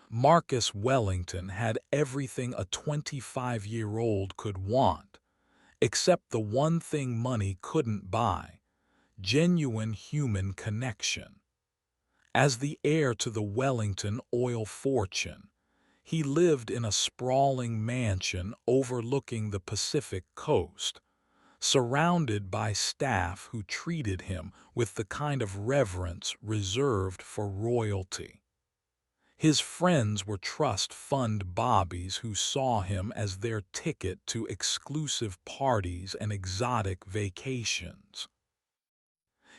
Marcus Wellington had everything a 25-year-old could want, except the one thing money couldn't buy: genuine human connection. As the heir to the Wellington oil fortune, he lived in a sprawling mansion overlooking the Pacific coast, surrounded by staff who treated him with the kind of reverence reserved for royalty. His friends were trust fund bobbies who saw him as their ticket to exclusive parties and exotic vacations.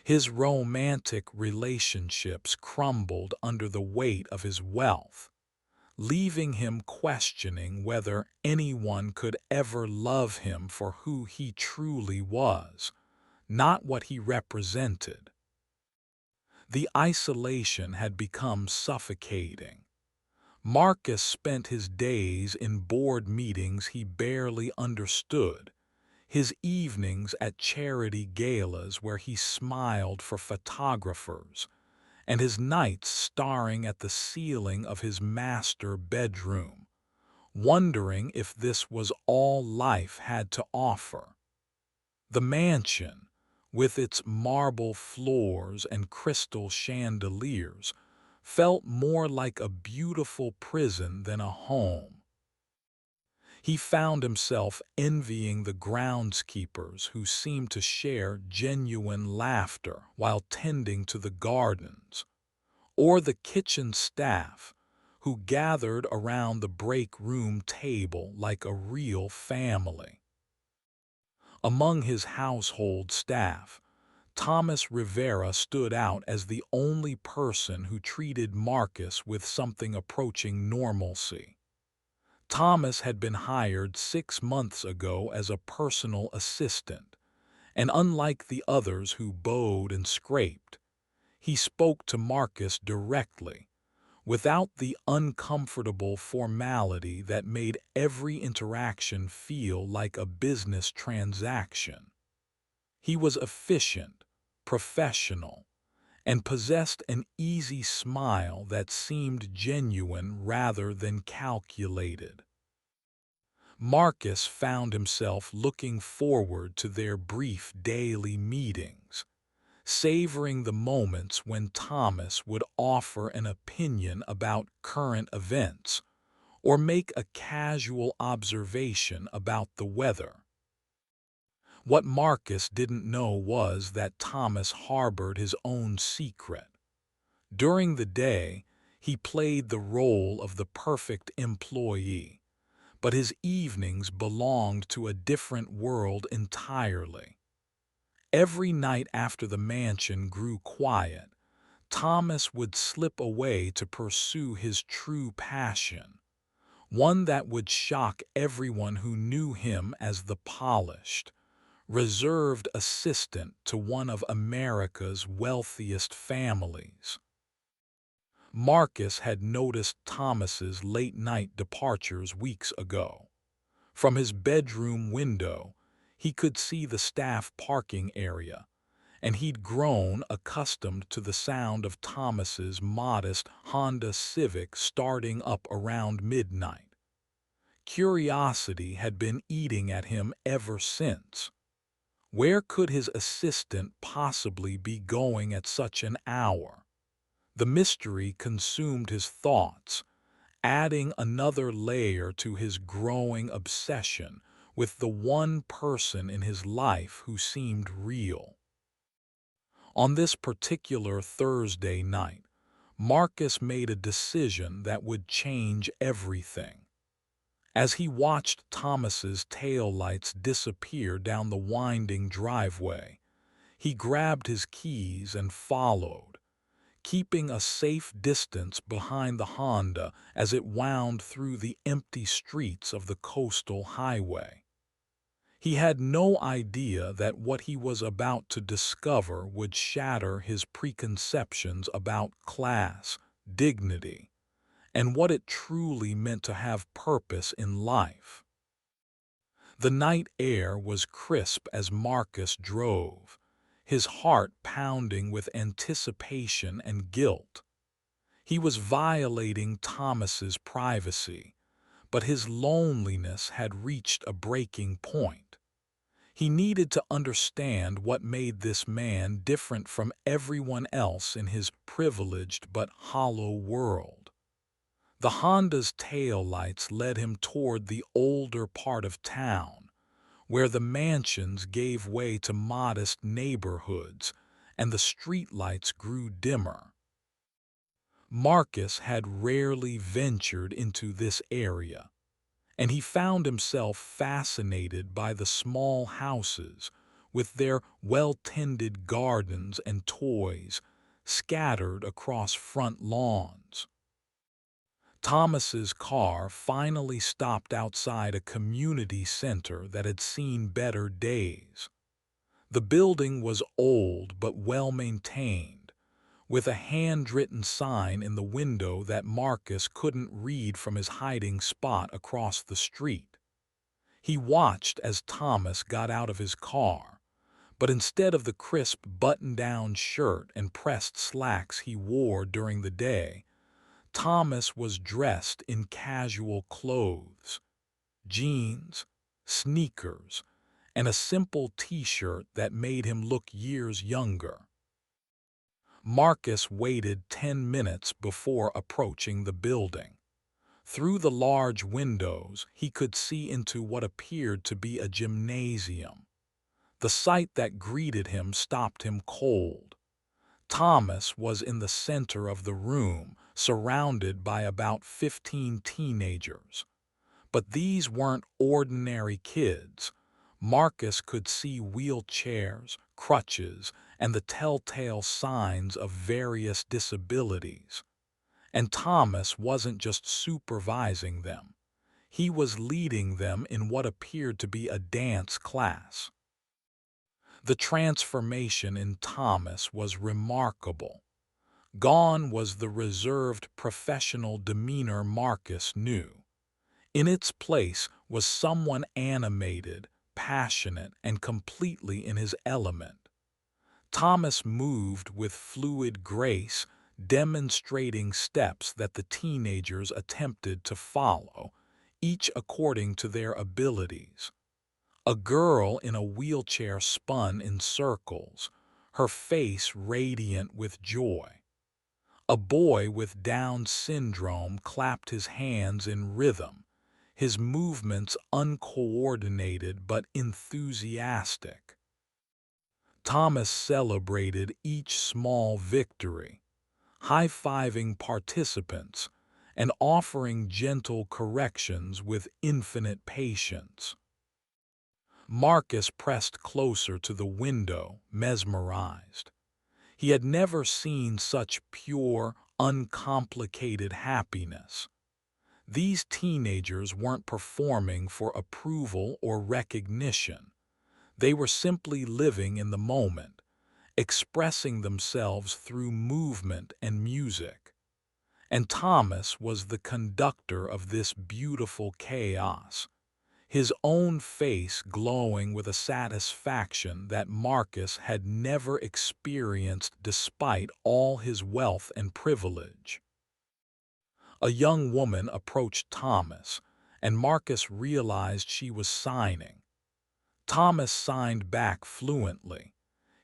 His romantic relationships crumbled under the weight of his wealth, leaving him questioning whether anyone could ever love him for who he truly was, not what he represented. The isolation had become suffocating. Marcus spent his days in board meetings he barely understood, his evenings at charity galas where he smiled for photographers, and his nights staring at the ceiling of his master bedroom, wondering if this was all life had to offer. The mansion, with its marble floors and crystal chandeliers, felt more like a beautiful prison than a home. He found himself envying the groundskeepers who seemed to share genuine laughter while tending to the gardens, or the kitchen staff who gathered around the break room table like a real family. Among his household staff, Thomas Rivera stood out as the only person who treated Marcus with something approaching normalcy. Thomas had been hired 6 months ago as a personal assistant, and unlike the others who bowed and scraped, he spoke to Marcus directly, without the uncomfortable formality that made every interaction feel like a business transaction. He was efficient, professional, and possessed an easy smile that seemed genuine rather than calculated. Marcus found himself looking forward to their brief daily meetings, savoring the moments when Thomas would offer an opinion about current events or make a casual observation about the weather. What Marcus didn't know was that Thomas harbored his own secret. During the day, he played the role of the perfect employee, but his evenings belonged to a different world entirely. Every night after the mansion grew quiet, Thomas would slip away to pursue his true passion, one that would shock everyone who knew him as the polished, reserved assistant to one of America's wealthiest families. Marcus had noticed Thomas's late-night departures weeks ago. From his bedroom window, he could see the staff parking area, and he'd grown accustomed to the sound of Thomas's modest Honda Civic starting up around midnight. Curiosity had been eating at him ever since. Where could his assistant possibly be going at such an hour? The mystery consumed his thoughts, adding another layer to his growing obsession with the one person in his life who seemed real. On this particular Thursday night, Marcus made a decision that would change everything. As he watched Thomas's taillights disappear down the winding driveway, he grabbed his keys and followed, keeping a safe distance behind the Honda as it wound through the empty streets of the coastal highway. He had no idea that what he was about to discover would shatter his preconceptions about class, dignity, and what it truly meant to have purpose in life. The night air was crisp as Marcus drove, his heart pounding with anticipation and guilt. He was violating Thomas's privacy, but his loneliness had reached a breaking point. He needed to understand what made this man different from everyone else in his privileged but hollow world. The Honda's taillights led him toward the older part of town, where the mansions gave way to modest neighborhoods and the streetlights grew dimmer. Marcus had rarely ventured into this area, and he found himself fascinated by the small houses with their well-tended gardens and toys scattered across front lawns. Thomas's car finally stopped outside a community center that had seen better days. The building was old but well-maintained, with a handwritten sign in the window that Marcus couldn't read from his hiding spot across the street. He watched as Thomas got out of his car, but instead of the crisp button-down shirt and pressed slacks he wore during the day, Thomas was dressed in casual clothes, jeans, sneakers, and a simple t-shirt that made him look years younger. Marcus waited 10 minutes before approaching the building. Through the large windows, he could see into what appeared to be a gymnasium. The sight that greeted him stopped him cold. Thomas was in the center of the room, surrounded by about 15 teenagers. But these weren't ordinary kids. Marcus could see wheelchairs, crutches, and the telltale signs of various disabilities. And Thomas wasn't just supervising them. He was leading them in what appeared to be a dance class. The transformation in Thomas was remarkable. Gone was the reserved professional demeanor Marcus knew. In its place was someone animated, passionate, and completely in his element. Thomas moved with fluid grace, demonstrating steps that the teenagers attempted to follow, each according to their abilities. A girl in a wheelchair spun in circles, her face radiant with joy. A boy with Down syndrome clapped his hands in rhythm, his movements uncoordinated but enthusiastic. Thomas celebrated each small victory, high-fiving participants and offering gentle corrections with infinite patience. Marcus pressed closer to the window, mesmerized. He had never seen such pure, uncomplicated happiness. These teenagers weren't performing for approval or recognition. They were simply living in the moment, expressing themselves through movement and music. And Thomas was the conductor of this beautiful chaos, his own face glowing with a satisfaction that Marcus had never experienced despite all his wealth and privilege. A young woman approached Thomas, and Marcus realized she was signing. Thomas signed back fluently,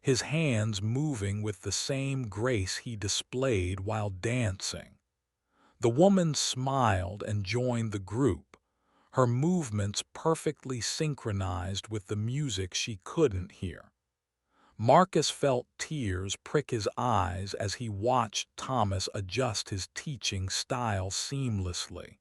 his hands moving with the same grace he displayed while dancing. The woman smiled and joined the group, her movements perfectly synchronized with the music she couldn't hear. Marcus felt tears prick his eyes as he watched Thomas adjust his teaching style seamlessly,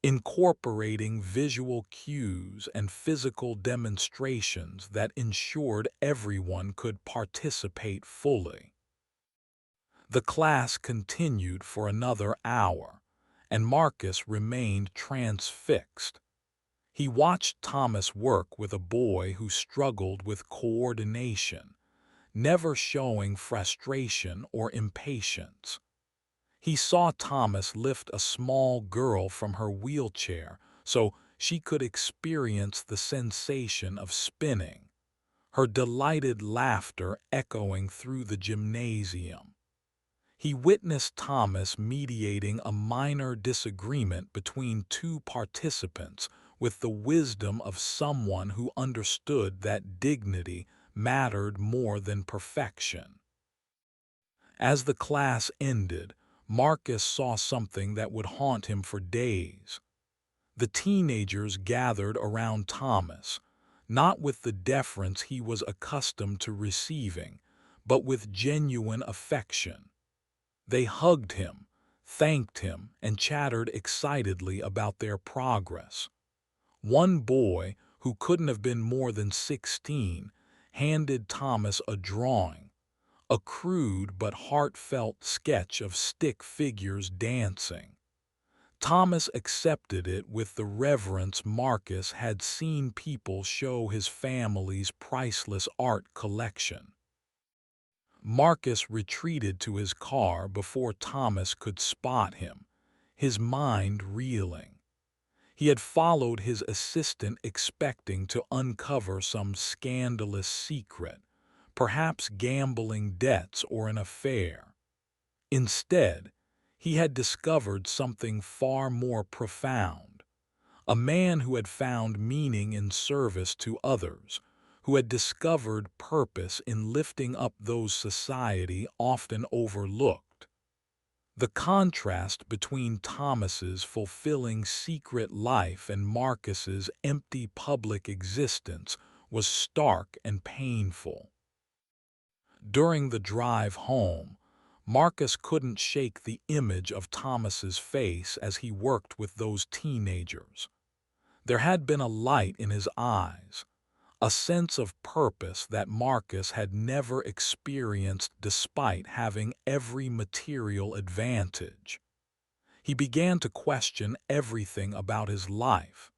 incorporating visual cues and physical demonstrations that ensured everyone could participate fully. The class continued for another hour, and Marcus remained transfixed. He watched Thomas work with a boy who struggled with coordination, never showing frustration or impatience. He saw Thomas lift a small girl from her wheelchair so she could experience the sensation of spinning, her delighted laughter echoing through the gymnasium. He witnessed Thomas mediating a minor disagreement between two participants with the wisdom of someone who understood that dignity mattered more than perfection. As the class ended, Marcus saw something that would haunt him for days. The teenagers gathered around Thomas, not with the deference he was accustomed to receiving, but with genuine affection. They hugged him, thanked him, and chattered excitedly about their progress. One boy, who couldn't have been more than 16, handed Thomas a drawing, a crude but heartfelt sketch of stick figures dancing. Thomas accepted it with the reverence Marcus had seen people show his family's priceless art collection. Marcus retreated to his car before Thomas could spot him, his mind reeling. He had followed his assistant expecting to uncover some scandalous secret, perhaps gambling debts or an affair. Instead, he had discovered something far more profound. A man who had found meaning in service to others, who had discovered purpose in lifting up those society often overlooked. The contrast between Thomas's fulfilling secret life and Marcus's empty public existence was stark and painful. During the drive home, Marcus couldn't shake the image of Thomas's face as he worked with those teenagers. There had been a light in his eyes, a sense of purpose that Marcus had never experienced despite having every material advantage. He began to question everything about his life,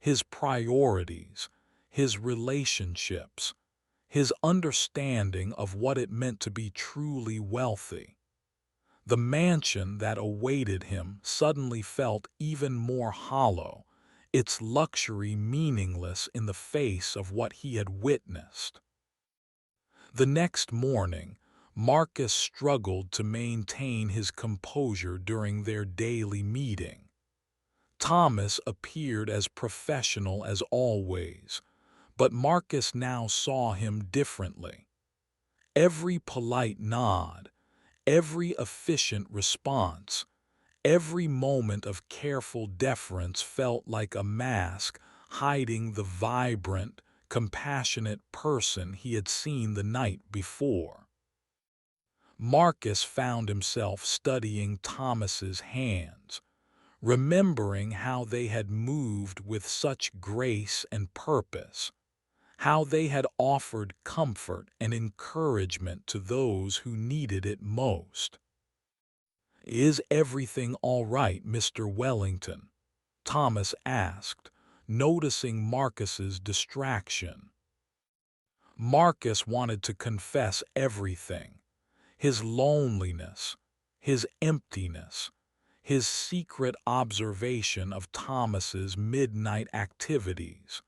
his priorities, his relationships, his understanding of what it meant to be truly wealthy. The mansion that awaited him suddenly felt even more hollow, its luxury meaningless in the face of what he had witnessed. The next morning, Marcus struggled to maintain his composure during their daily meeting. Thomas appeared as professional as always, but Marcus now saw him differently. Every polite nod, every efficient response, every moment of careful deference felt like a mask hiding the vibrant, compassionate person he had seen the night before. Marcus found himself studying Thomas's hands, remembering how they had moved with such grace and purpose, how they had offered comfort and encouragement to those who needed it most. "Is everything all right, Mr. Wellington?" Thomas asked, noticing Marcus's distraction. Marcus wanted to confess everything: his loneliness, his emptiness, his secret observation of Thomas's midnight activities.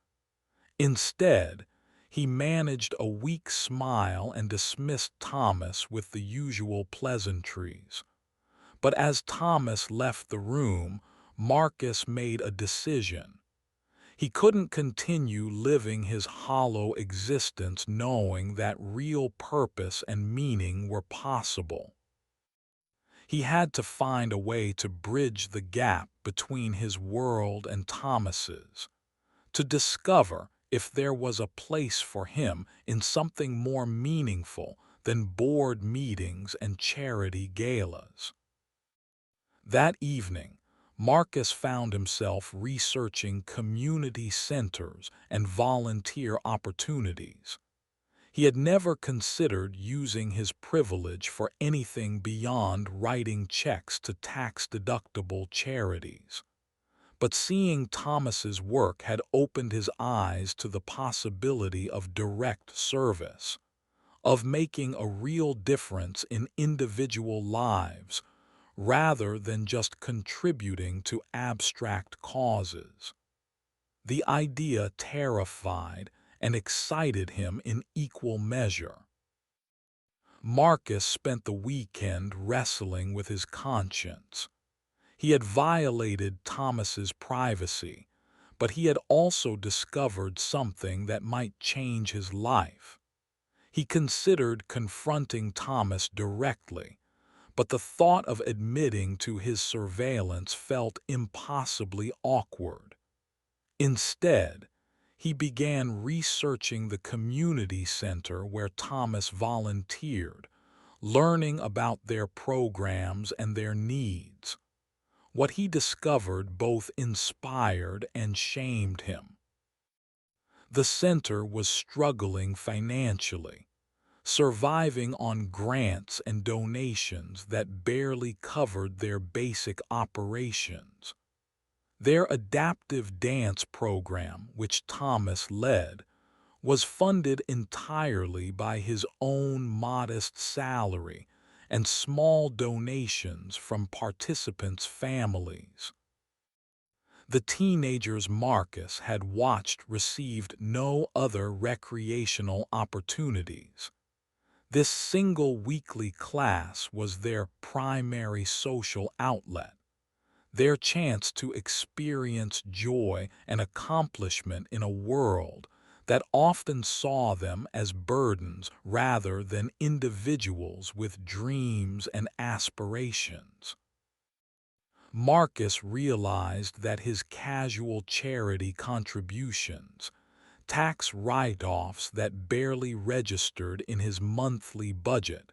Instead, he managed a weak smile and dismissed Thomas with the usual pleasantries. But as Thomas left the room, Marcus made a decision. He couldn't continue living his hollow existence knowing that real purpose and meaning were possible. He had to find a way to bridge the gap between his world and Thomas's, to discover if there was a place for him in something more meaningful than board meetings and charity galas. That evening, Marcus found himself researching community centers and volunteer opportunities. He had never considered using his privilege for anything beyond writing checks to tax-deductible charities. But seeing Thomas's work had opened his eyes to the possibility of direct service, of making a real difference in individual lives rather than just contributing to abstract causes. The idea terrified and excited him in equal measure. Marcus spent the weekend wrestling with his conscience. He had violated Thomas's privacy, but he had also discovered something that might change his life. He considered confronting Thomas directly, but the thought of admitting to his surveillance felt impossibly awkward. Instead, he began researching the community center where Thomas volunteered, learning about their programs and their needs. What he discovered both inspired and shamed him. The center was struggling financially, surviving on grants and donations that barely covered their basic operations. Their adaptive dance program, which Thomas led, was funded entirely by his own modest salary and small donations from participants' families. The teenagers Marcus had watched received no other recreational opportunities. This single weekly class was their primary social outlet, their chance to experience joy and accomplishment in a world that often saw them as burdens rather than individuals with dreams and aspirations. Marcus realized that his casual charity contributions, tax write-offs that barely registered in his monthly budget,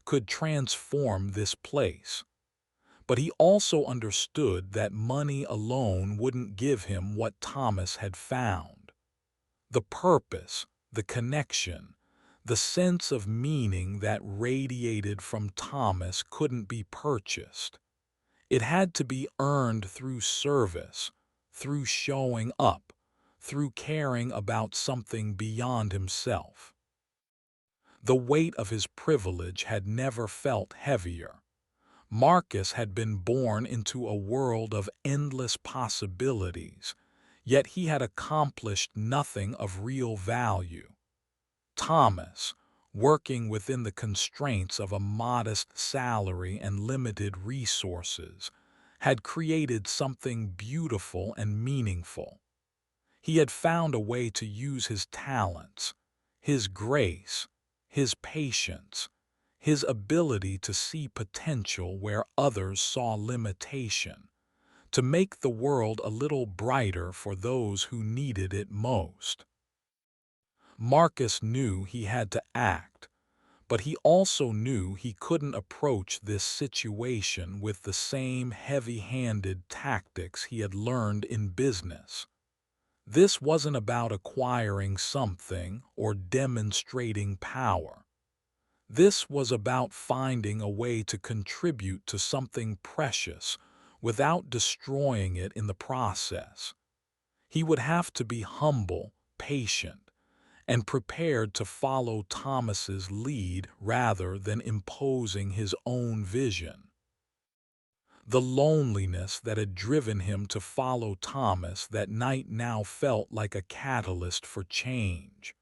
could transform this place. But he also understood that money alone wouldn't give him what Thomas had found. The purpose, the connection, the sense of meaning that radiated from Thomas couldn't be purchased. It had to be earned through service, through showing up, through caring about something beyond himself. The weight of his privilege had never felt heavier. Marcus had been born into a world of endless possibilities, yet he had accomplished nothing of real value. Thomas, working within the constraints of a modest salary and limited resources, had created something beautiful and meaningful. He had found a way to use his talents, his grace, his patience, his ability to see potential where others saw limitation, to make the world a little brighter for those who needed it most. Marcus knew he had to act, but he also knew he couldn't approach this situation with the same heavy-handed tactics he had learned in business. This wasn't about acquiring something or demonstrating power. This was about finding a way to contribute to something precious without destroying it in the process. He would have to be humble, patient, and prepared to follow Thomas's lead rather than imposing his own vision. The loneliness that had driven him to follow Thomas that night now felt like a catalyst for change.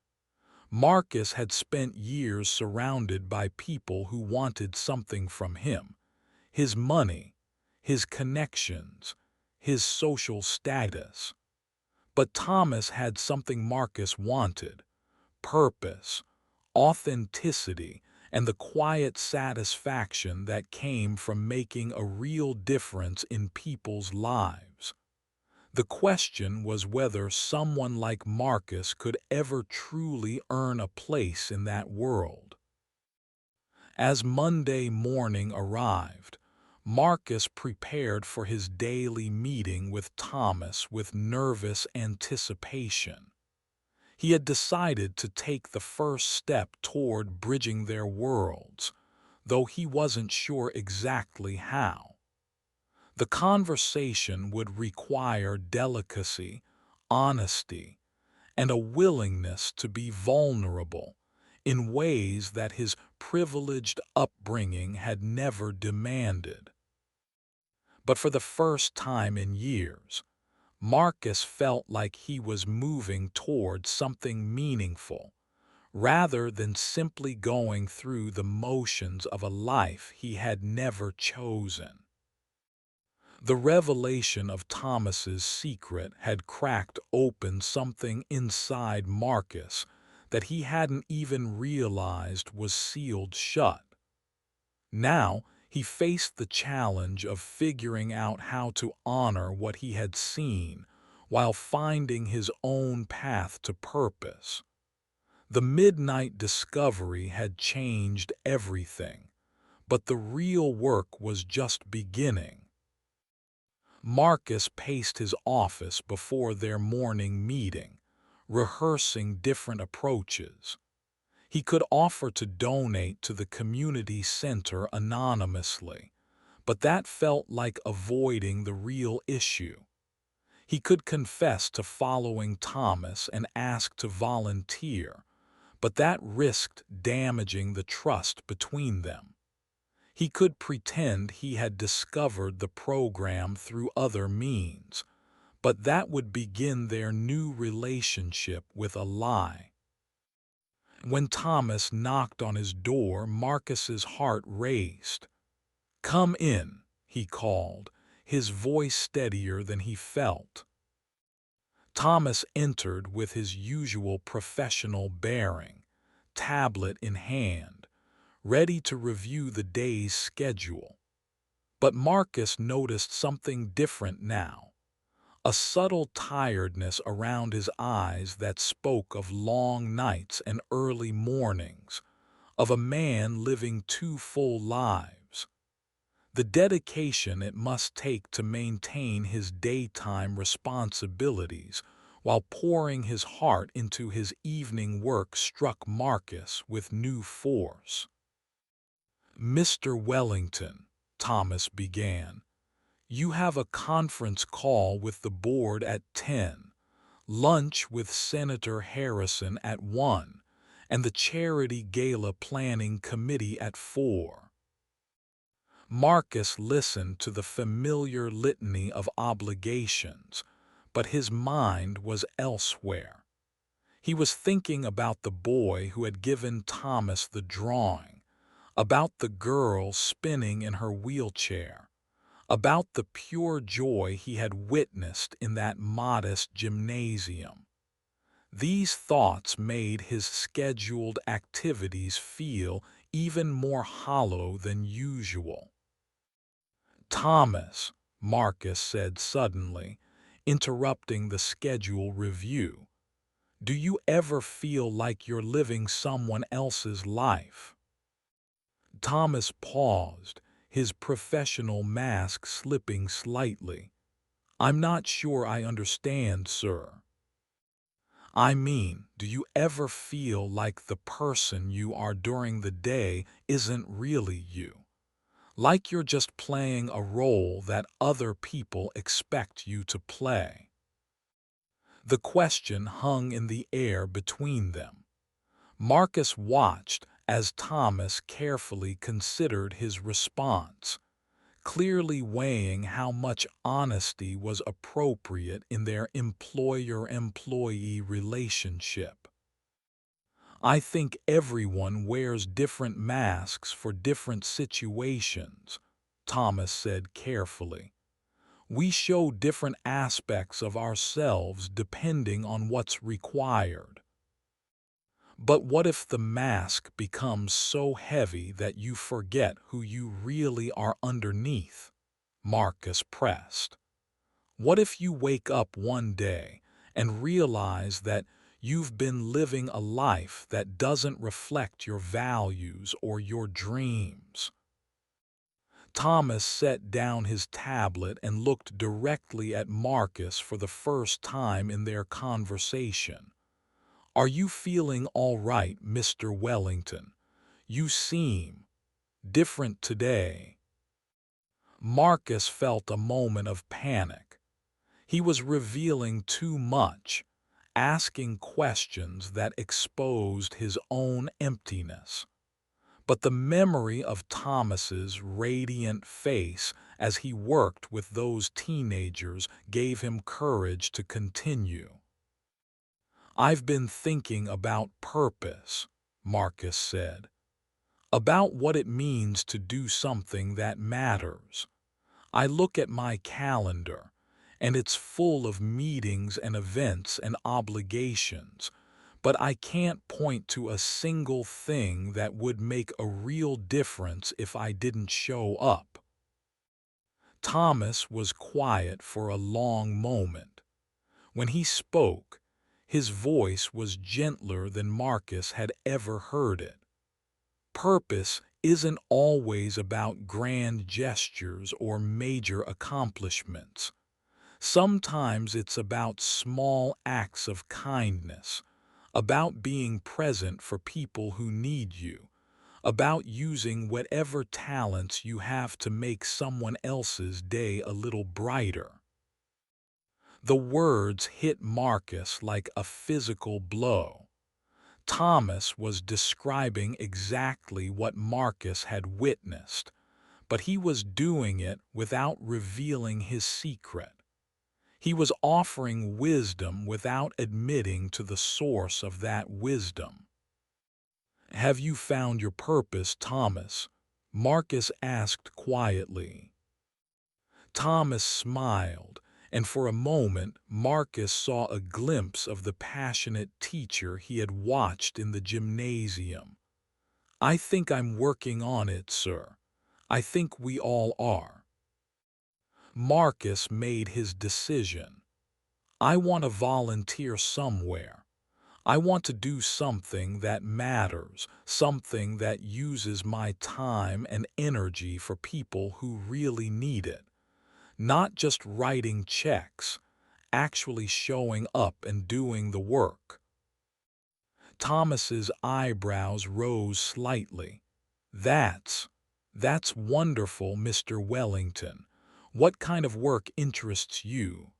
Marcus had spent years surrounded by people who wanted something from him: his money, his connections, his social status. But Thomas had something Marcus wanted: purpose, authenticity, and the quiet satisfaction that came from making a real difference in people's lives. The question was whether someone like Marcus could ever truly earn a place in that world. As Monday morning arrived, Marcus prepared for his daily meeting with Thomas with nervous anticipation. He had decided to take the first step toward bridging their worlds, though he wasn't sure exactly how. The conversation would require delicacy, honesty, and a willingness to be vulnerable in ways that his privileged upbringing had never demanded. But for the first time in years, Marcus felt like he was moving toward something meaningful, rather than simply going through the motions of a life he had never chosen. The revelation of Thomas's secret had cracked open something inside Marcus that he hadn't even realized was sealed shut. Now, he faced the challenge of figuring out how to honor what he had seen while finding his own path to purpose. The midnight discovery had changed everything, but the real work was just beginning. Marcus paced his office before their morning meeting, rehearsing different approaches. He could offer to donate to the community center anonymously, but that felt like avoiding the real issue. He could confess to following Thomas and ask to volunteer, but that risked damaging the trust between them. He could pretend he had discovered the program through other means, but that would begin their new relationship with a lie. When Thomas knocked on his door, Marcus's heart raced. "Come in," he called, his voice steadier than he felt. Thomas entered with his usual professional bearing, tablet in hand, ready to review the day's schedule. But Marcus noticed something different now, a subtle tiredness around his eyes that spoke of long nights and early mornings, of a man living two full lives. The dedication it must take to maintain his daytime responsibilities while pouring his heart into his evening work struck Marcus with new force. "Mr. Wellington," Thomas began, "you have a conference call with the board at 10, lunch with Senator Harrison at 1, and the Charity Gala Planning Committee at 4. Marcus listened to the familiar litany of obligations, but his mind was elsewhere. He was thinking about the boy who had given Thomas the drawing, about the girl spinning in her wheelchair, about the pure joy he had witnessed in that modest gymnasium. These thoughts made his scheduled activities feel even more hollow than usual. "Thomas," Marcus said suddenly, interrupting the schedule review, "do you ever feel like you're living someone else's life?" Thomas paused, his professional mask slipping slightly. "I'm not sure I understand, sir." "I mean, do you ever feel like the person you are during the day isn't really you? Like you're just playing a role that other people expect you to play?" The question hung in the air between them. Marcus watched as Thomas carefully considered his response, clearly weighing how much honesty was appropriate in their employer-employee relationship. "I think everyone wears different masks for different situations," Thomas said carefully. "We show different aspects of ourselves depending on what's required." "But what if the mask becomes so heavy that you forget who you really are underneath?" Marcus pressed. "What if you wake up one day and realize that you've been living a life that doesn't reflect your values or your dreams?" Thomas set down his tablet and looked directly at Marcus for the first time in their conversation. "Are you feeling all right, Mr. Wellington? You seem different today." Marcus felt a moment of panic. He was revealing too much, asking questions that exposed his own emptiness. But the memory of Thomas's radiant face as he worked with those teenagers gave him courage to continue. "I've been thinking about purpose," Marcus said, "about what it means to do something that matters. I look at my calendar, and it's full of meetings and events and obligations, but I can't point to a single thing that would make a real difference if I didn't show up." Thomas was quiet for a long moment. When he spoke, his voice was gentler than Marcus had ever heard it. Purpose isn't always about grand gestures or major accomplishments. Sometimes it's about small acts of kindness, about being present for people who need you, about using whatever talents you have to make someone else's day a little brighter. The words hit Marcus like a physical blow. Thomas was describing exactly what Marcus had witnessed, but he was doing it without revealing his secret. He was offering wisdom without admitting to the source of that wisdom. "Have you found your purpose, Thomas?" Marcus asked quietly. Thomas smiled, and for a moment Marcus saw a glimpse of the passionate teacher he had watched in the gymnasium. "I think I'm working on it, sir. I think we all are." Marcus made his decision. "I want to volunteer somewhere. I want to do something that matters, something that uses my time and energy for people who really need it. Not just writing checks, actually showing up and doing the work." Thomas's eyebrows rose slightly. That's wonderful, Mr. Wellington. What kind of work interests you?"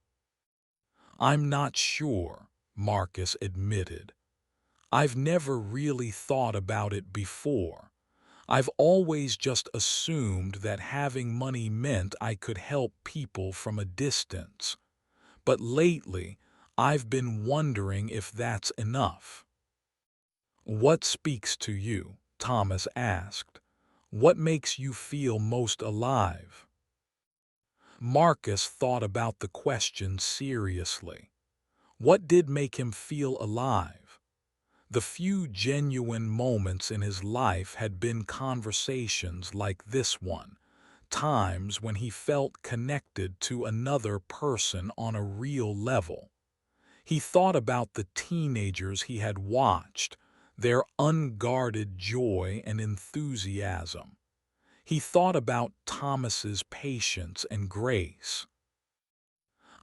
"I'm not sure," Marcus admitted. "I've never really thought about it before. I've always just assumed that having money meant I could help people from a distance. But lately, I've been wondering if that's enough." "What speaks to you?" Thomas asked. "What makes you feel most alive?" Marcus thought about the question seriously. What did make him feel alive? The few genuine moments in his life had been conversations like this one, times when he felt connected to another person on a real level. He thought about the teenagers he had watched, their unguarded joy and enthusiasm. He thought about Thomas's patience and grace.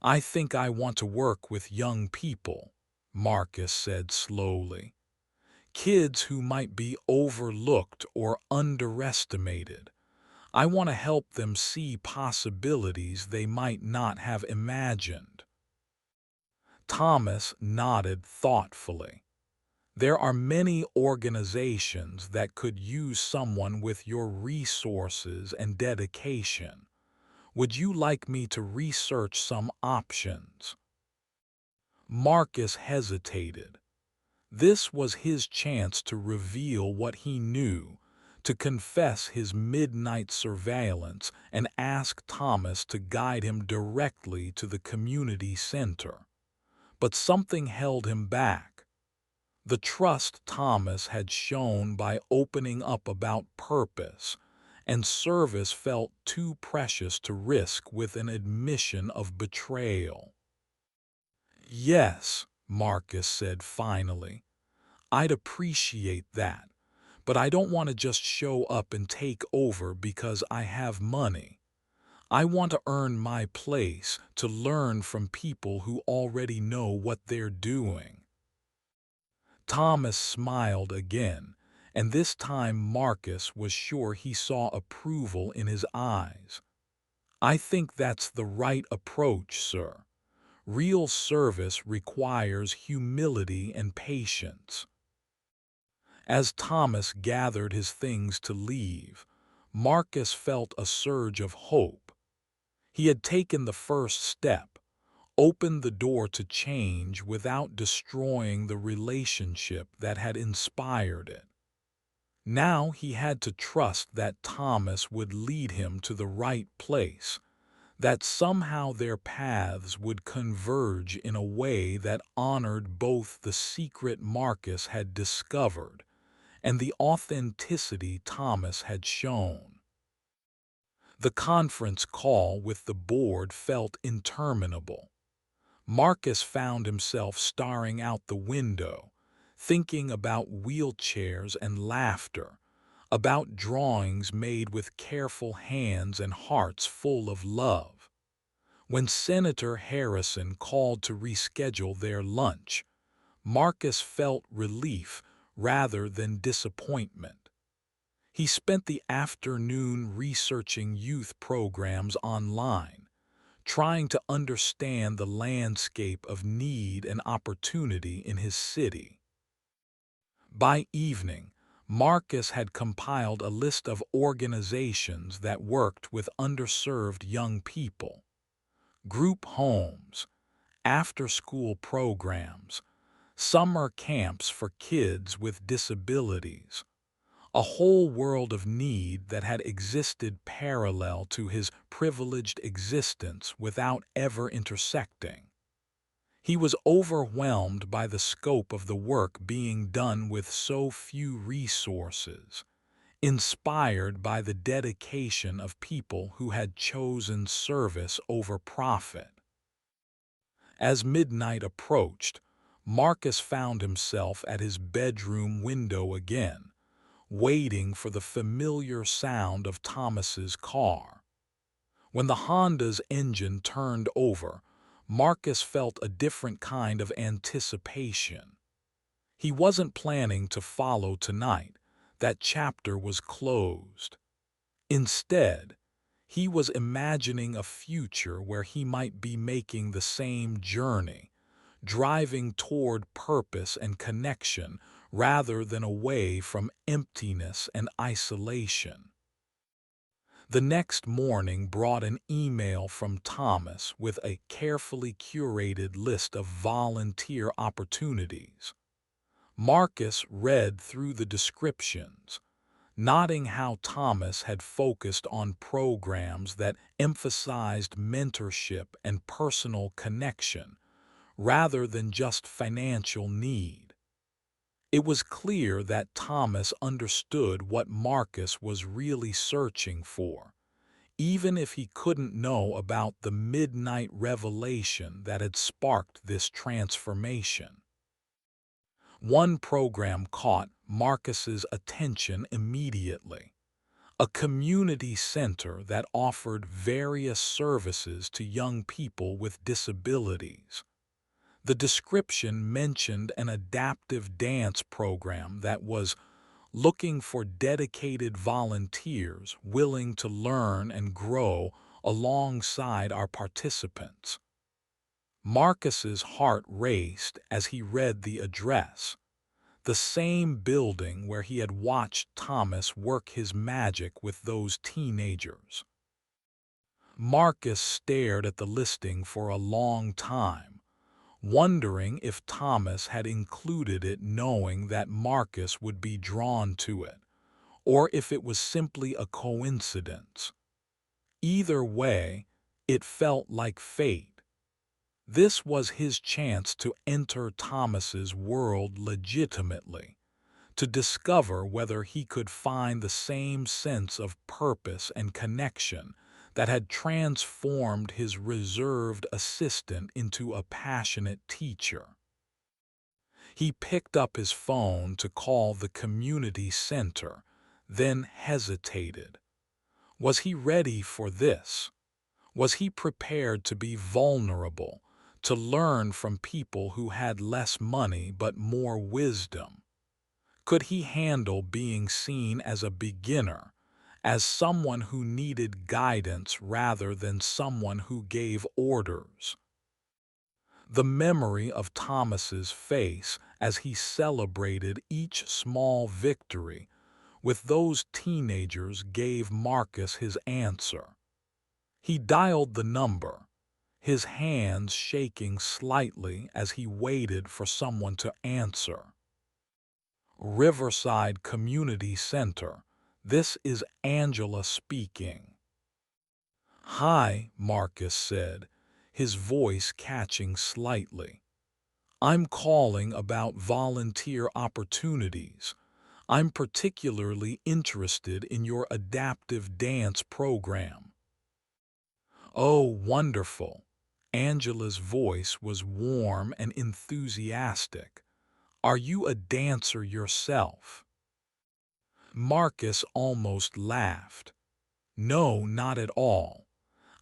"I think I want to work with young people," Marcus said slowly. "Kids who might be overlooked or underestimated. I want to help them see possibilities they might not have imagined." Thomas nodded thoughtfully. "There are many organizations that could use someone with your resources and dedication. Would you like me to research some options?" Marcus hesitated. This was his chance to reveal what he knew, to confess his midnight surveillance and ask Thomas to guide him directly to the community center. But something held him back. The trust Thomas had shown by opening up about purpose and service felt too precious to risk with an admission of betrayal. "Yes," Marcus said finally, "I'd appreciate that, but I don't want to just show up and take over because I have money. I want to earn my place, to learn from people who already know what they're doing." Thomas smiled again, and this time Marcus was sure he saw approval in his eyes. "I think that's the right approach, sir. Real service requires humility and patience." As Thomas gathered his things to leave, Marcus felt a surge of hope. He had taken the first step, opened the door to change without destroying the relationship that had inspired it. Now he had to trust that Thomas would lead him to the right place, that somehow their paths would converge in a way that honored both the secret Marcus had discovered and the authenticity Thomas had shown. The conference call with the board felt interminable. Marcus found himself staring out the window, thinking about wheelchairs and laughter, about drawings made with careful hands and hearts full of love. When Senator Harrison called to reschedule their lunch, Marcus felt relief rather than disappointment. He spent the afternoon researching youth programs online, trying to understand the landscape of need and opportunity in his city. By evening, Marcus had compiled a list of organizations that worked with underserved young people: group homes, after-school programs, summer camps for kids with disabilities, a whole world of need that had existed parallel to his privileged existence without ever intersecting. He was overwhelmed by the scope of the work being done with so few resources, inspired by the dedication of people who had chosen service over profit. As midnight approached, Marcus found himself at his bedroom window again, waiting for the familiar sound of Thomas's car. When the Honda's engine turned over, Marcus felt a different kind of anticipation. He wasn't planning to follow tonight. That chapter was closed. Instead, he was imagining a future where he might be making the same journey, driving toward purpose and connection rather than away from emptiness and isolation. The next morning brought an email from Thomas with a carefully curated list of volunteer opportunities. Marcus read through the descriptions, noting how Thomas had focused on programs that emphasized mentorship and personal connection, rather than just financial need. It was clear that Thomas understood what Marcus was really searching for, even if he couldn't know about the midnight revelation that had sparked this transformation. One program caught Marcus's attention immediately: a community center that offered various services to young people with disabilities. The description mentioned an adaptive dance program that was looking for dedicated volunteers willing to learn and grow alongside our participants. Marcus's heart raced as he read the address, the same building where he had watched Thomas work his magic with those teenagers. Marcus stared at the listing for a long time, wondering if Thomas had included it knowing that Marcus would be drawn to it, or if it was simply a coincidence. Either way, it felt like fate. This was his chance to enter Thomas's world legitimately, to discover whether he could find the same sense of purpose and connection that had transformed his reserved assistant into a passionate teacher. He picked up his phone to call the community center, then hesitated. Was he ready for this? Was he prepared to be vulnerable, to learn from people who had less money but more wisdom? Could he handle being seen as a beginner, as someone who needed guidance rather than someone who gave orders? The memory of Thomas's face as he celebrated each small victory with those teenagers gave Marcus his answer. He dialed the number, his hands shaking slightly as he waited for someone to answer. Riverside Community Center. This is Angela speaking. Hi, Marcus said, his voice catching slightly. I'm calling about volunteer opportunities. I'm particularly interested in your adaptive dance program. Oh, wonderful. Angela's voice was warm and enthusiastic. Are you a dancer yourself? Marcus almost laughed. No, not at all.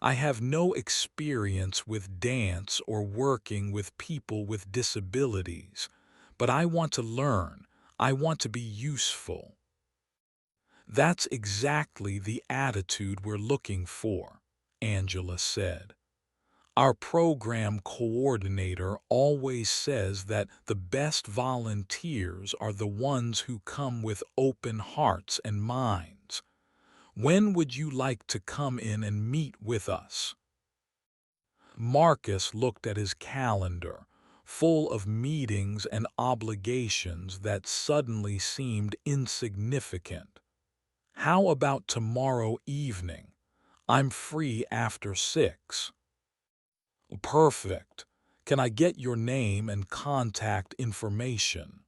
I have no experience with dance or working with people with disabilities, but I want to learn. I want to be useful. That's exactly the attitude we're looking for, Angela said. Our program coordinator always says that the best volunteers are the ones who come with open hearts and minds. When would you like to come in and meet with us? Marcus looked at his calendar, full of meetings and obligations that suddenly seemed insignificant. How about tomorrow evening? I'm free after 6. Perfect. Can I get your name and contact information?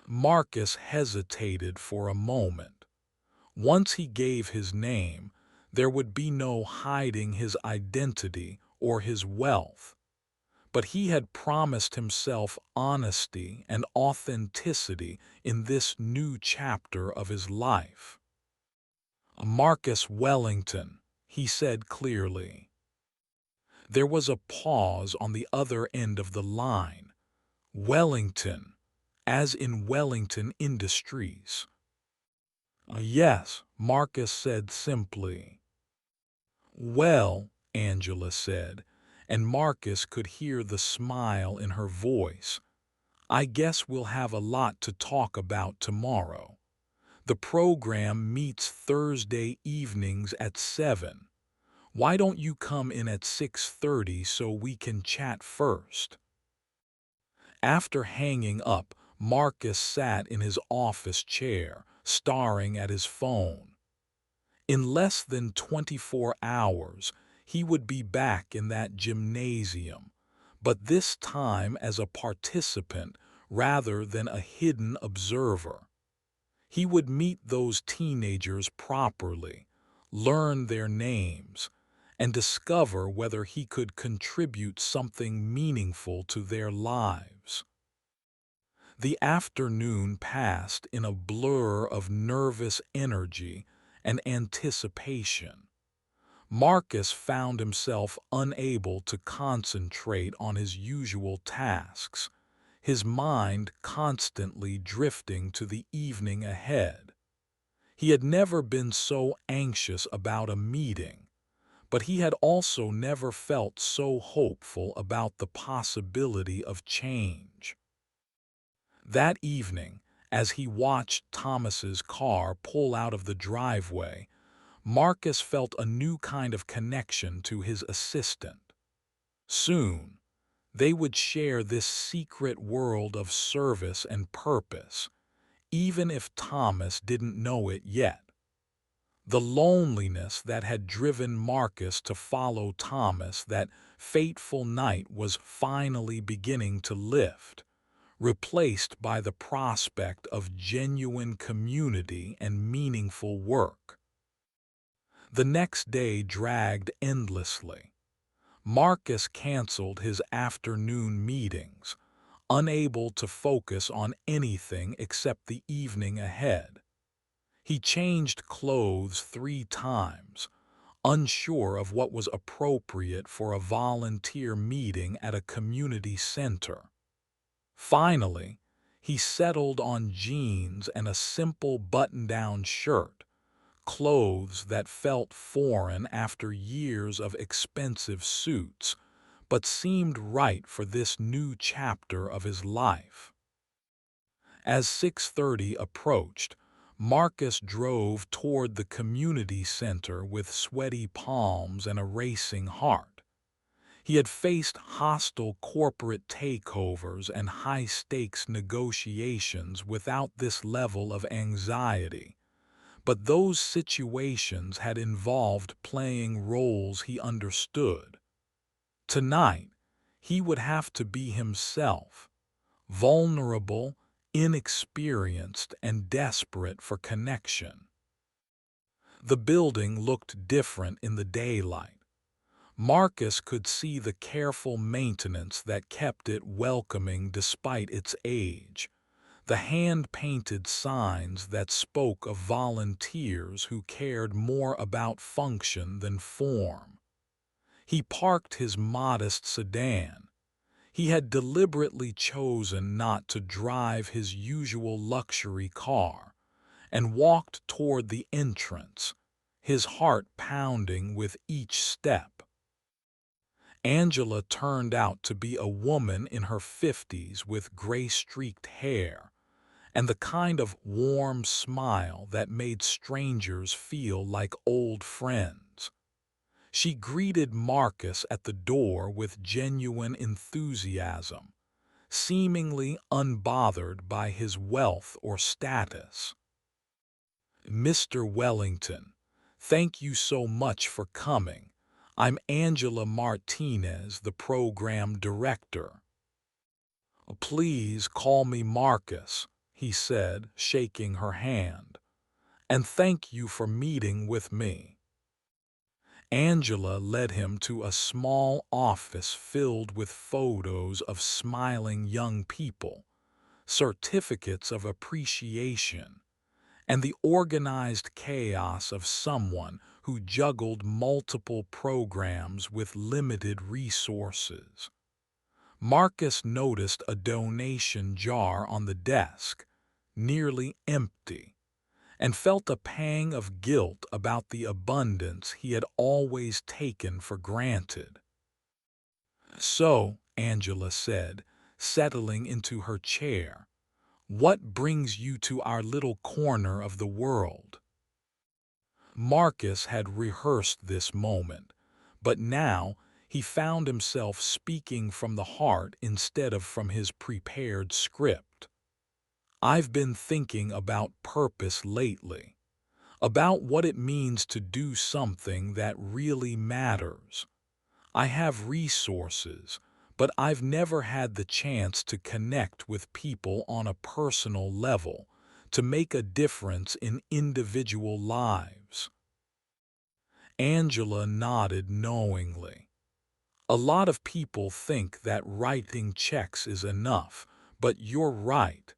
Marcus hesitated for a moment. Once he gave his name, there would be no hiding his identity or his wealth. But he had promised himself honesty and authenticity in this new chapter of his life. Marcus Wellington, he said clearly. There was a pause on the other end of the line. Wellington, as in Wellington Industries. Yes, Marcus said simply. Well, Angela said, and Marcus could hear the smile in her voice. I guess we'll have a lot to talk about tomorrow. The program meets Thursday evenings at 7. Why don't you come in at 6:30 so we can chat first? After hanging up, Marcus sat in his office chair, staring at his phone. In less than 24 hours, he would be back in that gymnasium, but this time as a participant rather than a hidden observer. He would meet those teenagers properly, learn their names, and discover whether he could contribute something meaningful to their lives. The afternoon passed in a blur of nervous energy and anticipation. Marcus found himself unable to concentrate on his usual tasks, his mind constantly drifting to the evening ahead. He had never been so anxious about a meeting, but he had also never felt so hopeful about the possibility of change. That evening, as he watched Thomas's car pull out of the driveway, Marcus felt a new kind of connection to his assistant. Soon, they would share this secret world of service and purpose, even if Thomas didn't know it yet. The loneliness that had driven Marcus to follow Thomas that fateful night was finally beginning to lift, replaced by the prospect of genuine community and meaningful work. The next day dragged endlessly. Marcus canceled his afternoon meetings, unable to focus on anything except the evening ahead. He changed clothes 3 times, unsure of what was appropriate for a volunteer meeting at a community center. Finally, he settled on jeans and a simple button-down shirt, clothes that felt foreign after years of expensive suits, but seemed right for this new chapter of his life. As 6:30 approached, Marcus drove toward the community center with sweaty palms and a racing heart. He had faced hostile corporate takeovers and high-stakes negotiations without this level of anxiety, but those situations had involved playing roles he understood. Tonight, he would have to be himself, vulnerable, inexperienced, and desperate for connection. The building looked different in the daylight. Marcus could see the careful maintenance that kept it welcoming despite its age, the hand-painted signs that spoke of volunteers who cared more about function than form. He parked his modest sedan. He had deliberately chosen not to drive his usual luxury car, and walked toward the entrance, his heart pounding with each step. Angela turned out to be a woman in her 50s with gray-streaked hair, and the kind of warm smile that made strangers feel like old friends. She greeted Marcus at the door with genuine enthusiasm, seemingly unbothered by his wealth or status. "Mr. Wellington, thank you so much for coming. I'm Angela Martinez, the program director." "Please call me Marcus," he said, shaking her hand. "And thank you for meeting with me." Angela led him to a small office filled with photos of smiling young people, certificates of appreciation, and the organized chaos of someone who juggled multiple programs with limited resources. Marcus noticed a donation jar on the desk, nearly empty, and felt a pang of guilt about the abundance he had always taken for granted. "So," Angela said, settling into her chair, "what brings you to our little corner of the world?" Marcus had rehearsed this moment, but now he found himself speaking from the heart instead of from his prepared script. "I've been thinking about purpose lately, about what it means to do something that really matters. I have resources, but I've never had the chance to connect with people on a personal level, to make a difference in individual lives." Angela nodded knowingly. "A lot of people think that writing checks is enough, but you're right.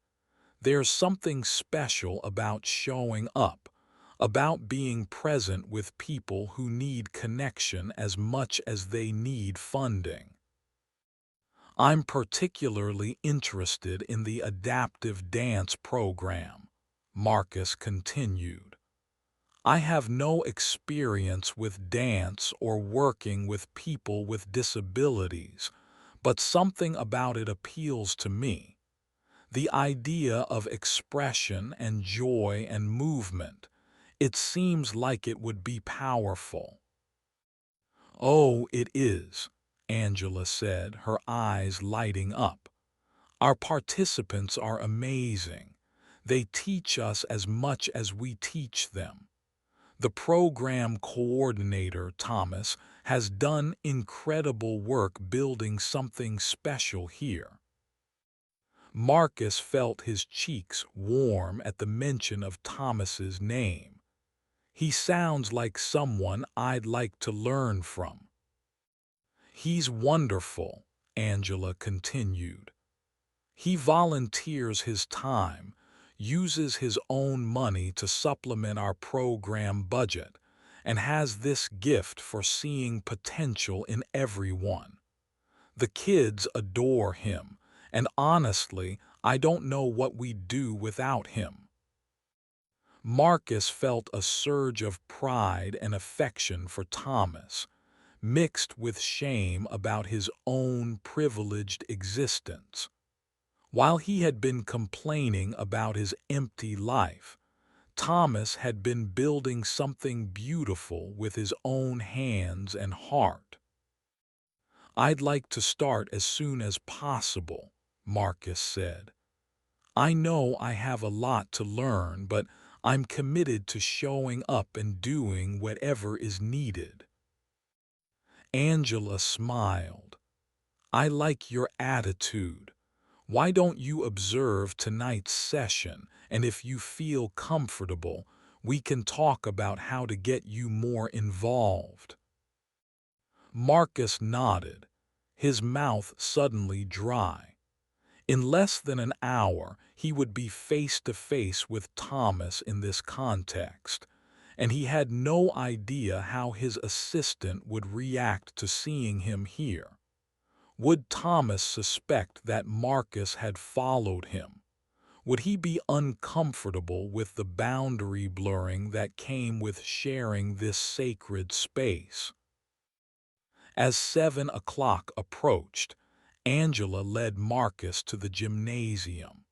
There's something special about showing up, about being present with people who need connection as much as they need funding." "I'm particularly interested in the adaptive dance program," Marcus continued. "I have no experience with dance or working with people with disabilities, but something about it appeals to me. The idea of expression and joy and movement, it seems like it would be powerful." "Oh, it is," Angela said, her eyes lighting up. "Our participants are amazing. They teach us as much as we teach them. The program coordinator, Thomas, has done incredible work building something special here." Marcus felt his cheeks warm at the mention of Thomas's name. "He sounds like someone I'd like to learn from." "He's wonderful," Angela continued. "He volunteers his time, uses his own money to supplement our program budget, and has this gift for seeing potential in everyone. The kids adore him, and honestly, I don't know what we'd do without him." Marcus felt a surge of pride and affection for Thomas, mixed with shame about his own privileged existence. While he had been complaining about his empty life, Thomas had been building something beautiful with his own hands and heart. "I'd like to start as soon as possible," Marcus said. "I know I have a lot to learn, but I'm committed to showing up and doing whatever is needed." Angela smiled. "I like your attitude. Why don't you observe tonight's session, and if you feel comfortable, we can talk about how to get you more involved." Marcus nodded, his mouth suddenly dry. In less than an hour, he would be face to face with Thomas in this context, and he had no idea how his assistant would react to seeing him here. Would Thomas suspect that Marcus had followed him? Would he be uncomfortable with the boundary blurring that came with sharing this sacred space? As 7 o'clock approached, Angela led Marcus to the gymnasium.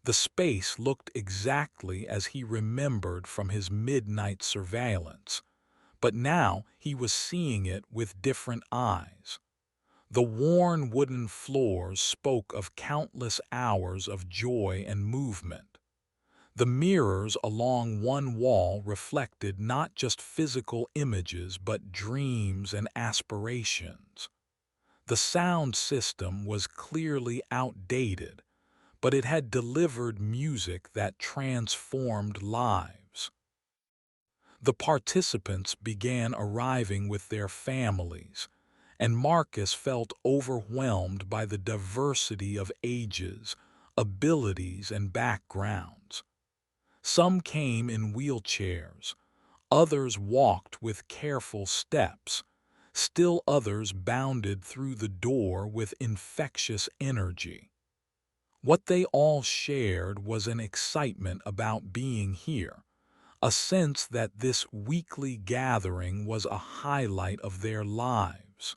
The space looked exactly as he remembered from his midnight surveillance, but now he was seeing it with different eyes. The worn wooden floors spoke of countless hours of joy and movement. The mirrors along one wall reflected not just physical images but dreams and aspirations. The sound system was clearly outdated, but it had delivered music that transformed lives. The participants began arriving with their families, and Marcus felt overwhelmed by the diversity of ages, abilities, and backgrounds. Some came in wheelchairs, others walked with careful steps, still others bounded through the door with infectious energy. What they all shared was an excitement about being here, a sense that this weekly gathering was a highlight of their lives.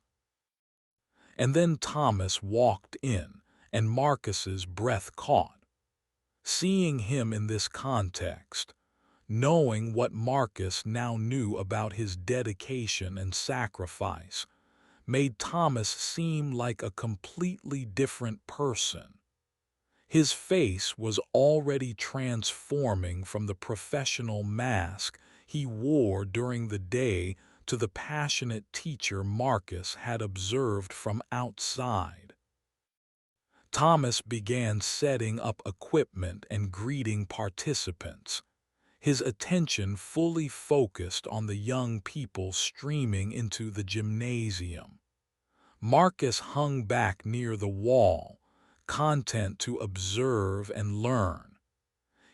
And then Thomas walked in, and Marcus's breath caught. Seeing him in this context, knowing what Marcus now knew about his dedication and sacrifice, made Thomas seem like a completely different person. His face was already transforming from the professional mask he wore during the day to the passionate teacher Marcus had observed from outside. Thomas began setting up equipment and greeting participants, his attention fully focused on the young people streaming into the gymnasium. Marcus hung back near the wall, content to observe and learn.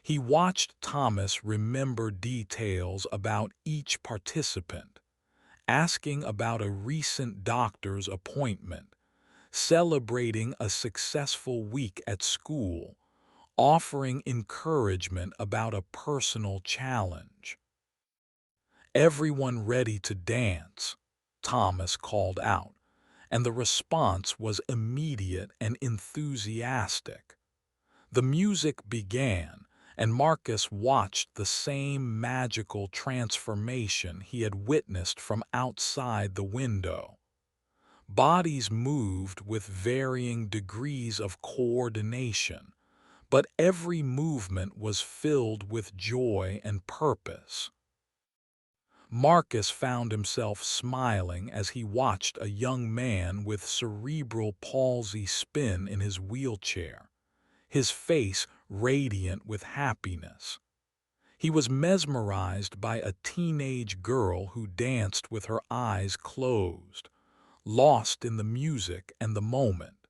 He watched Thomas remember details about each participant, asking about a recent doctor's appointment, celebrating a successful week at school, offering encouragement about a personal challenge. "Everyone ready to dance?" Thomas called out, and the response was immediate and enthusiastic. The music began, and Marcus watched the same magical transformation he had witnessed from outside the window. Bodies moved with varying degrees of coordination, but every movement was filled with joy and purpose. Marcus found himself smiling as he watched a young man with cerebral palsy spin in his wheelchair, his face radiant with happiness. He was mesmerized by a teenage girl who danced with her eyes closed, lost in the music and the moment.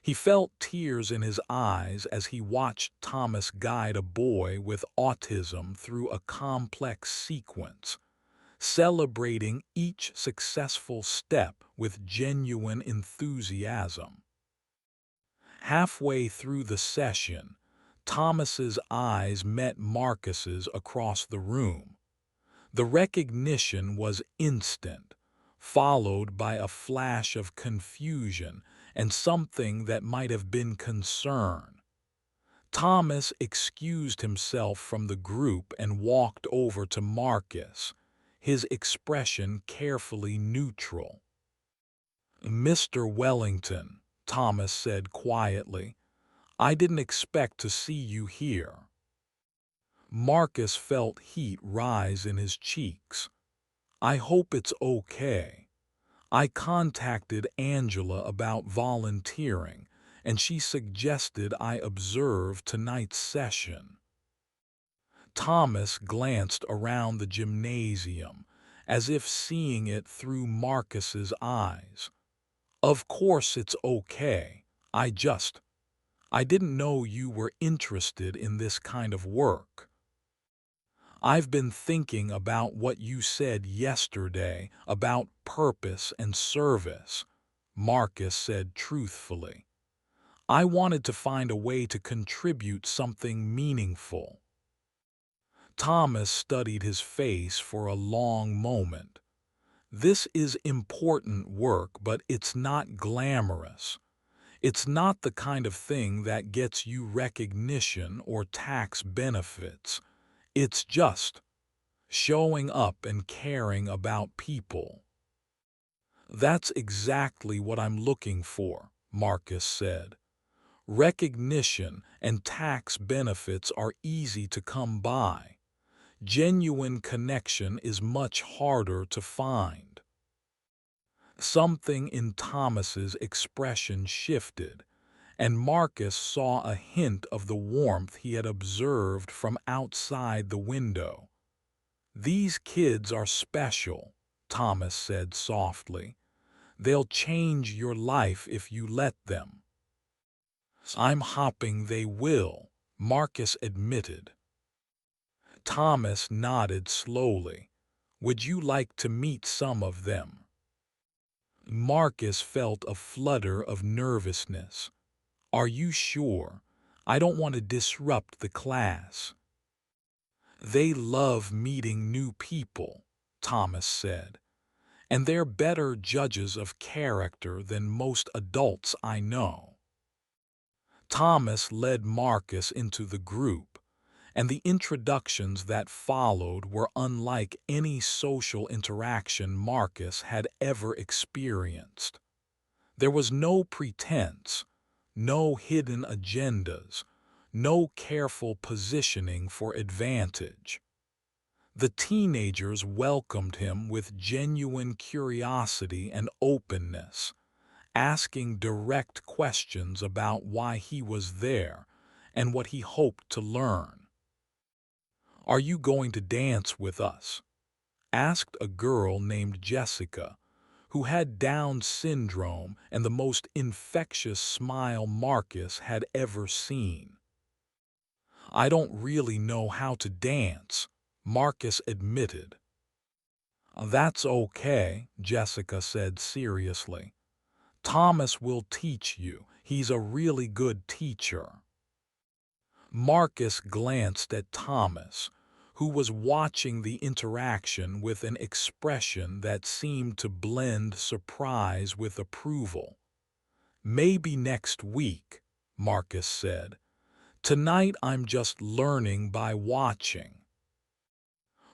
He felt tears in his eyes as he watched Thomas guide a boy with autism through a complex sequence, celebrating each successful step with genuine enthusiasm. Halfway through the session, Thomas's eyes met Marcus's across the room. The recognition was instant, followed by a flash of confusion and something that might have been concern. Thomas excused himself from the group and walked over to Marcus, his expression carefully neutral. "Mr. Wellington," Thomas said quietly, "I didn't expect to see you here." Marcus felt heat rise in his cheeks. "I hope it's okay. I contacted Angela about volunteering, and she suggested I observe tonight's session." Thomas glanced around the gymnasium, as if seeing it through Marcus's eyes. "Of course it's okay. I just, I didn't know you were interested in this kind of work." "I've been thinking about what you said yesterday about purpose and service," Marcus said truthfully. "I wanted to find a way to contribute something meaningful." Thomas studied his face for a long moment. "This is important work, but it's not glamorous. It's not the kind of thing that gets you recognition or tax benefits. It's just showing up and caring about people." "That's exactly what I'm looking for," Marcus said. "Recognition and tax benefits are easy to come by. Genuine connection is much harder to find." Something in Thomas's expression shifted, and Marcus saw a hint of the warmth he had observed from outside the window. "These kids are special," Thomas said softly. "They'll change your life if you let them." "I'm hoping they will," Marcus admitted. Thomas nodded slowly. "Would you like to meet some of them?" Marcus felt a flutter of nervousness. "Are you sure? I don't want to disrupt the class." "They love meeting new people," Thomas said, "and they're better judges of character than most adults I know." Thomas led Marcus into the group, and the introductions that followed were unlike any social interaction Marcus had ever experienced. There was no pretense, no hidden agendas, no careful positioning for advantage. The teenagers welcomed him with genuine curiosity and openness, asking direct questions about why he was there and what he hoped to learn. "Are you going to dance with us?" asked a girl named Jessica, who had Down syndrome and the most infectious smile Marcus had ever seen. "I don't really know how to dance," Marcus admitted. "That's okay," Jessica said seriously. "Thomas will teach you. He's a really good teacher." Marcus glanced at Thomas, who was watching the interaction with an expression that seemed to blend surprise with approval. "Maybe next week," Marcus said. "Tonight I'm just learning by watching."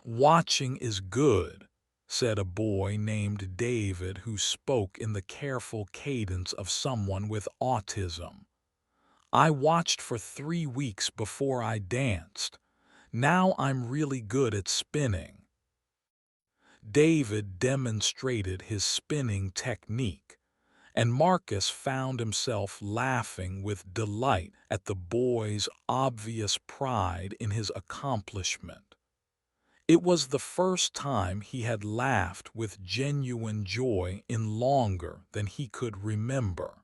"Watching is good," said a boy named David who spoke in the careful cadence of someone with autism. "I watched for 3 weeks before I danced. Now I'm really good at spinning." David demonstrated his spinning technique, and Marcus found himself laughing with delight at the boy's obvious pride in his accomplishment. It was the first time he had laughed with genuine joy in longer than he could remember.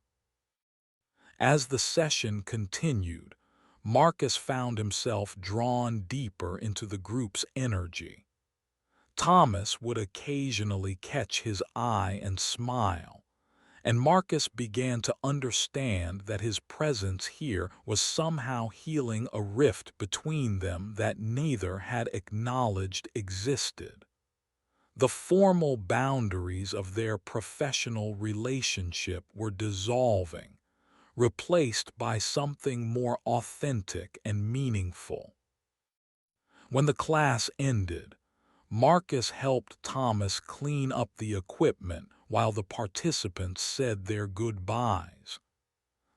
As the session continued, Marcus found himself drawn deeper into the group's energy. Thomas would occasionally catch his eye and smile, and Marcus began to understand that his presence here was somehow healing a rift between them that neither had acknowledged existed. The formal boundaries of their professional relationship were dissolving, replaced by something more authentic and meaningful. When the class ended, Marcus helped Thomas clean up the equipment while the participants said their goodbyes.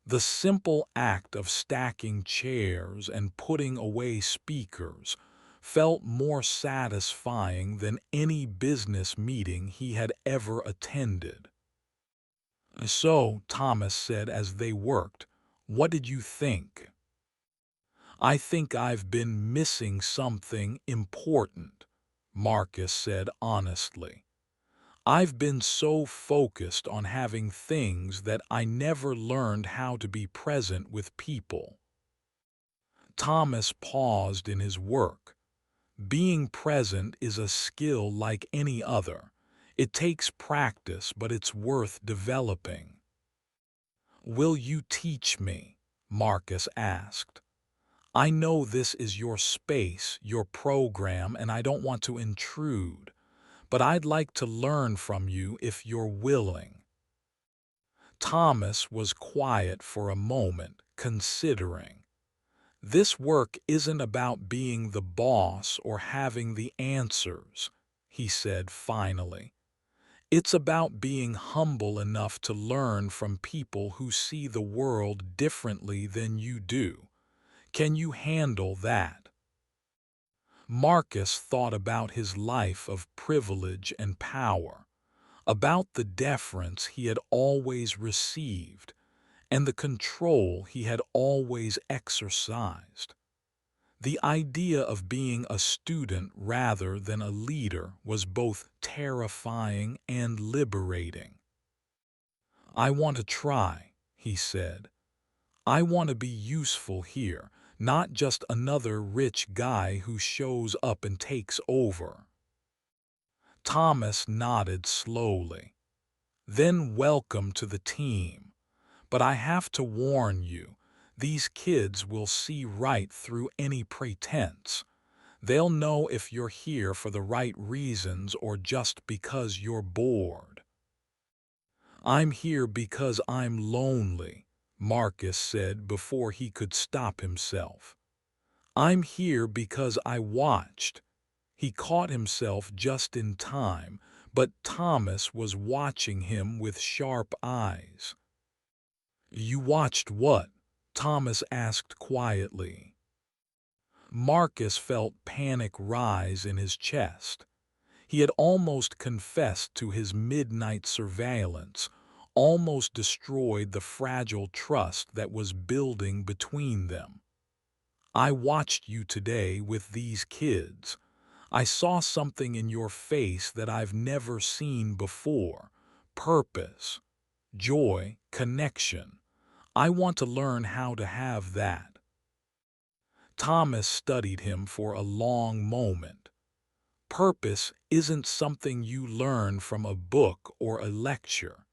The simple act of stacking chairs and putting away speakers felt more satisfying than any business meeting he had ever attended. "So," Thomas said as they worked, "what did you think?" "I think I've been missing something important," Marcus said honestly. "I've been so focused on having things that I never learned how to be present with people." Thomas paused in his work. Being present is a skill like any other. It takes practice, but it's worth developing. "Will you teach me?" Marcus asked. "I know this is your space, your program, and I don't want to intrude, but I'd like to learn from you if you're willing." Thomas was quiet for a moment, considering. "This work isn't about being the boss or having the answers," he said finally. "It's about being humble enough to learn from people who see the world differently than you do. Can you handle that?" Marcus thought about his life of privilege and power, about the deference he had always received, and the control he had always exercised. The idea of being a student rather than a leader was both terrifying and liberating. "I want to try," he said. "I want to be useful here, not just another rich guy who shows up and takes over." Thomas nodded slowly. "Then welcome to the team. But I have to warn you, these kids will see right through any pretense. They'll know if you're here for the right reasons or just because you're bored." "I'm here because I'm lonely," Marcus said before he could stop himself. "I'm here because I watched." He caught himself just in time, but Thomas was watching him with sharp eyes. "You watched what?" Thomas asked quietly. Marcus felt panic rise in his chest. He had almost confessed to his midnight surveillance, almost destroyed the fragile trust that was building between them. "I watched you today with these kids. I saw something in your face that I've never seen before. Purpose, joy, connection. I want to learn how to have that." Thomas studied him for a long moment. "Purpose isn't something you learn from a book or a lecture.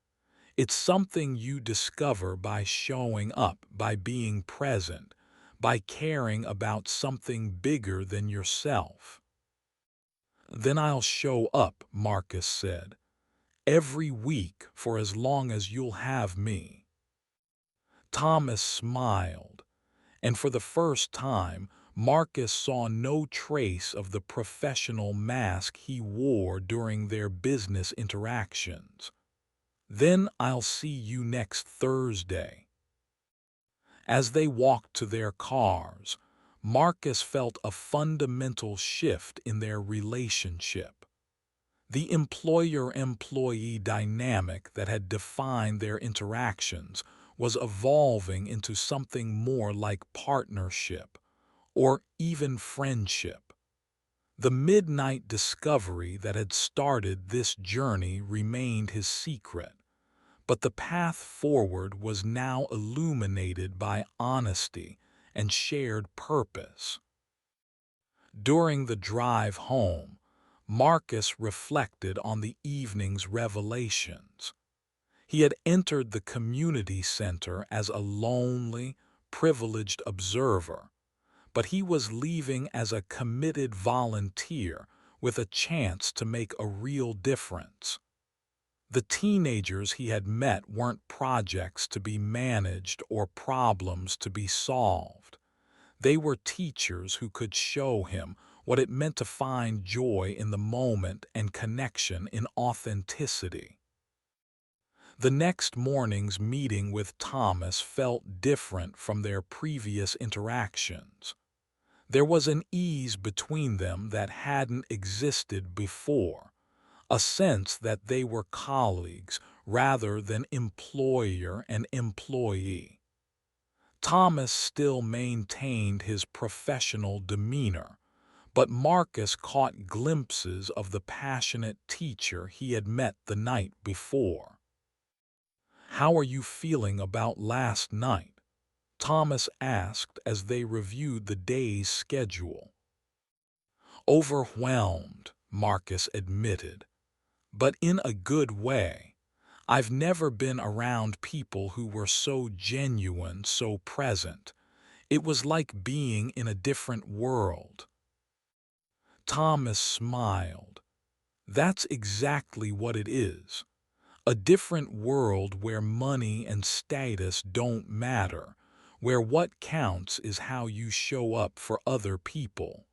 It's something you discover by showing up, by being present, by caring about something bigger than yourself." "Then I'll show up," Marcus said, "every week for as long as you'll have me." Thomas smiled, and for the first time, Marcus saw no trace of the professional mask he wore during their business interactions. "Then I'll see you next Thursday." As they walked to their cars, Marcus felt a fundamental shift in their relationship. The employer-employee dynamic that had defined their interactions was evolving into something more like partnership, or even friendship. The midnight discovery that had started this journey remained his secret, but the path forward was now illuminated by honesty and shared purpose. During the drive home, Marcus reflected on the evening's revelations. He had entered the community center as a lonely, privileged observer, but he was leaving as a committed volunteer with a chance to make a real difference. The teenagers he had met weren't projects to be managed or problems to be solved. They were teachers who could show him what it meant to find joy in the moment and connection in authenticity. The next morning's meeting with Thomas felt different from their previous interactions. There was an ease between them that hadn't existed before, a sense that they were colleagues rather than employer and employee. Thomas still maintained his professional demeanor, but Marcus caught glimpses of the passionate teacher he had met the night before. "How are you feeling about last night?" Thomas asked as they reviewed the day's schedule. "Overwhelmed," Marcus admitted, "but in a good way. I've never been around people who were so genuine, so present. It was like being in a different world." Thomas smiled. "That's exactly what it is. A different world where money and status don't matter, where what counts is how you show up for other people."